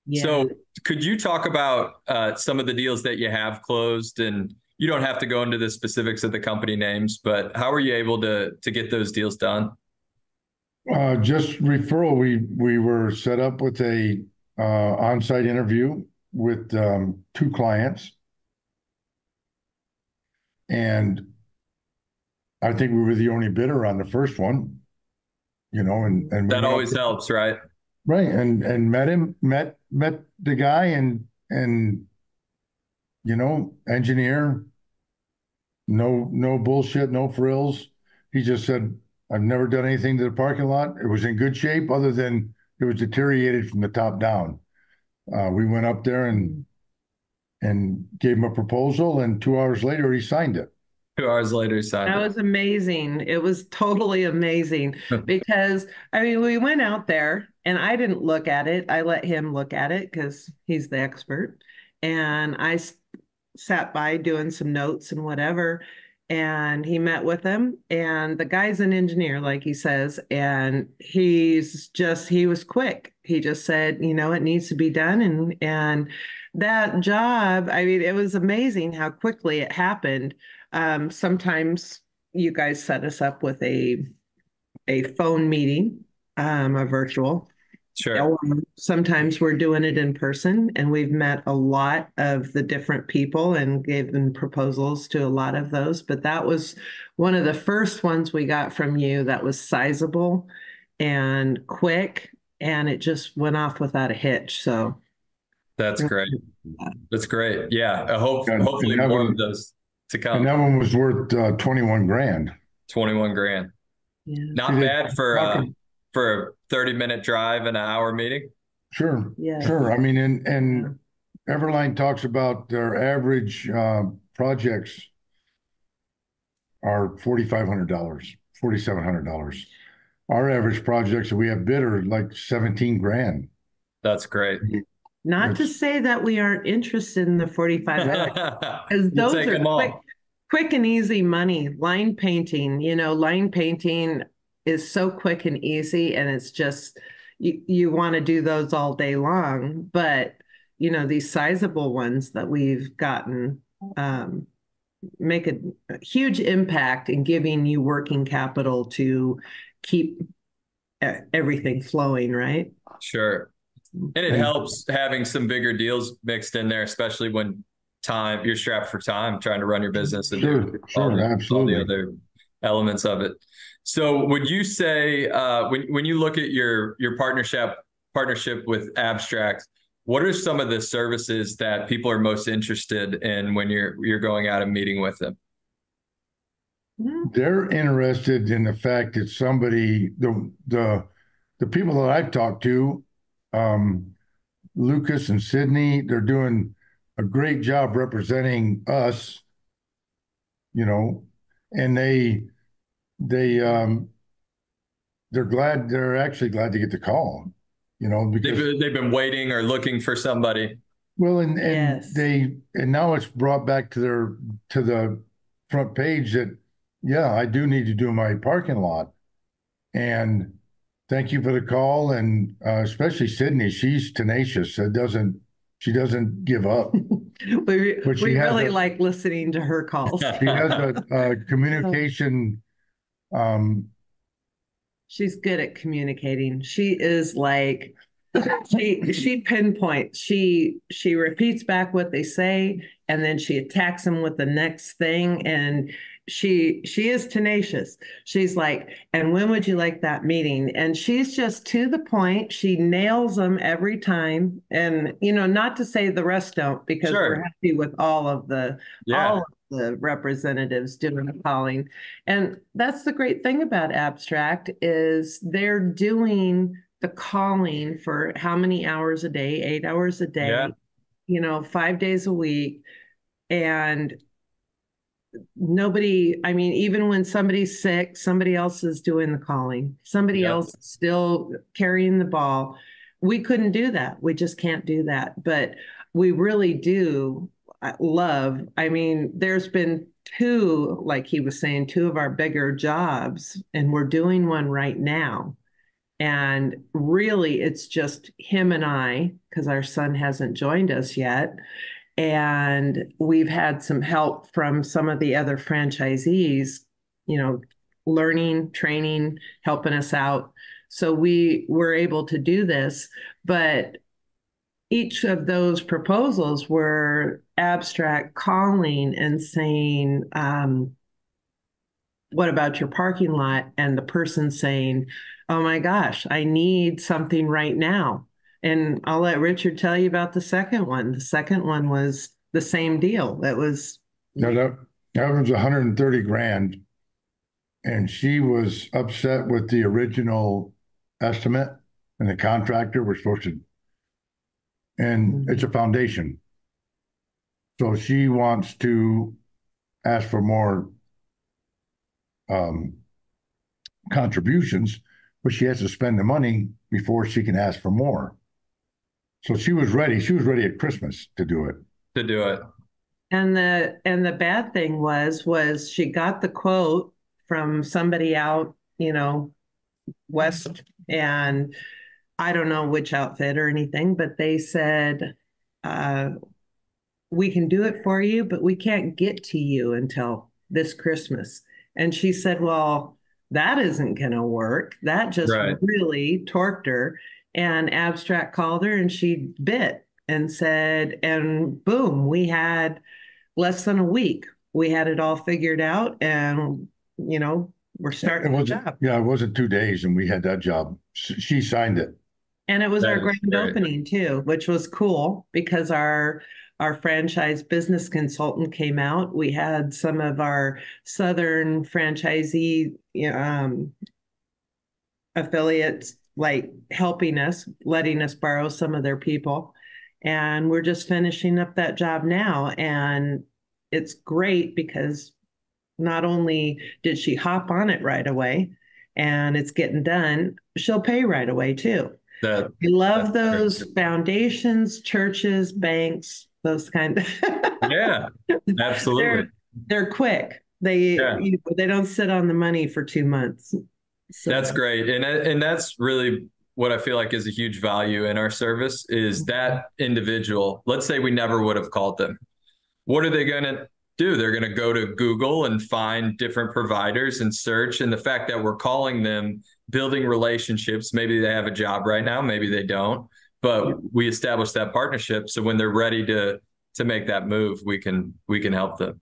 Yeah. So could you talk about some of the deals that you have closed? And you don't have to go into the specifics of the company names, but how are you able to get those deals done? Just referral. We were set up with a on-site interview with two clients, and I think we were the only bidder on the first one. And we That went up always there, helps, right? right, and met the guy, and engineer, no bullshit, no frills. He just said, "I've never done anything to the parking lot. It was in good shape, other than it was deteriorated from the top down." We went up there and gave him a proposal, and 2 hours later he signed it. 2 hours later, he signed That it. was amazing. It was totally amazing because I mean, we went out there and I didn't look at it. I let him look at it because he's the expert. And sat by doing some notes and whatever. And he met with him. And the guy's an engineer, like he says. And he was quick. He just said, it needs to be done. And that job, I mean, it was amazing how quickly it happened. Sometimes you guys set us up with a phone meeting, a virtual. Sure. Or sometimes we're doing it in person, and we've met a lot of the different people and given proposals to a lot of those. But that was one of the first ones we got from you that was sizable and quick, and it just went off without a hitch. So, That's great. That's great. Yeah. And Hopefully that more of one those to and come. that one was worth 21 grand. 21 grand. yeah, See, Not they bad talking. for a 30-minute drive and an hour meeting. Sure, yes, sure. I mean, and yeah. and Everline talks about their average projects are $4,500, $4,700. Our average projects that we have bid are like 17 grand. That's great. Not to It's say that we aren't interested in the 45 hours, because You those take are them quick, all. quick and easy money. Line painting is so quick and easy, and it's just you want to do those all day long. But these sizable ones that we've gotten make a huge impact in giving you working capital to keep everything flowing, right? Sure. And it and helps having some bigger deals mixed in there, especially when you're strapped for time trying to run your business and do sure, sure, all the absolutely. other elements of it. So would you say when you look at your partnership with Abstrakt, what are some of the services that people are most interested in when you're going out and meeting with them? They're interested in the fact that the people that I've talked to, um, Lucas and Sydney, they're doing a great job representing us, you know, and they they're actually glad to get the call, because They've been waiting or looking for somebody. well, and Yes. they and now it's brought back to the front page that, yeah, I do need to do my parking lot. And thank you for the call. And especially Sydney, she's tenacious. She doesn't give up. But We really like listening to her calls. she has a communication. Um, She's good at communicating. She is like she pinpoints. She repeats back what they say, and then she attacks them with the next thing. And she is tenacious. She's like, and when would you like that meeting? And she's just to the point. She nails them every time. And not to say the rest don't, because we're Sure. happy with all Yeah. of the representatives doing the calling. And that's the great thing about Abstrakt is they're doing the calling for how many hours a day? 8 hours a Yeah. day, 5 days a week. And nobody, I mean, even when somebody's sick, somebody else is doing the calling, somebody Yep. else is still carrying the ball. We couldn't do that. We just can't do that. But we really do love, I mean, there's been like he was saying, two of our bigger jobs, and we're doing one right now. And really, it's just him and I, because our son hasn't joined us yet. And we've had some help from some of the other franchisees, you know, learning, training, helping us out. So we were able to do this. But each of those proposals were Abstrakt calling and saying, what about your parking lot? And the person saying, oh my gosh, I need something right now. And I'll let Richard tell you about the second one. The second one was the same deal. That was, Now that was 130 grand, and she was upset with the original estimate, and the contractor was supposed to, and it's a foundation. So she wants to ask for more contributions, but she has to spend the money before she can ask for more. So she was ready. She was ready at Christmas to do it. To do it. and the bad thing was she got the quote from somebody out, west, and I don't know which outfit or anything, but they said, uh, we can do it for you, but we can't get to you until this Christmas. And she said, well, that isn't going to work. That just Right. really torqued her. And Abstrakt called her and she bit and said, and boom, we had less than a week. We had it all figured out and, we're starting the job. Yeah, it wasn't 2 days and we had that job. She signed it. And it was That our is grand great. opening too, which was cool because our franchise business consultant came out. We had some of our Southern franchisee affiliates like helping us, letting us borrow some of their people. And we're just finishing up that job now. And it's great because not only did she hop on it right away and it's getting done, she'll pay right away too. That We love that's great. those foundations, churches, banks, those kind of. Yeah, absolutely. They're quick. Yeah. They don't sit on the money for 2 months. So That's great. And that's really what I feel like is a huge value in our service is that individual. Let's say we never would have called them. What are they going to do? They're going to go to Google and find different providers and search. And the fact that we're calling them, building relationships, maybe they have a job right now, maybe they don't, but we establish that partnership. So when they're ready to make that move, we can help them.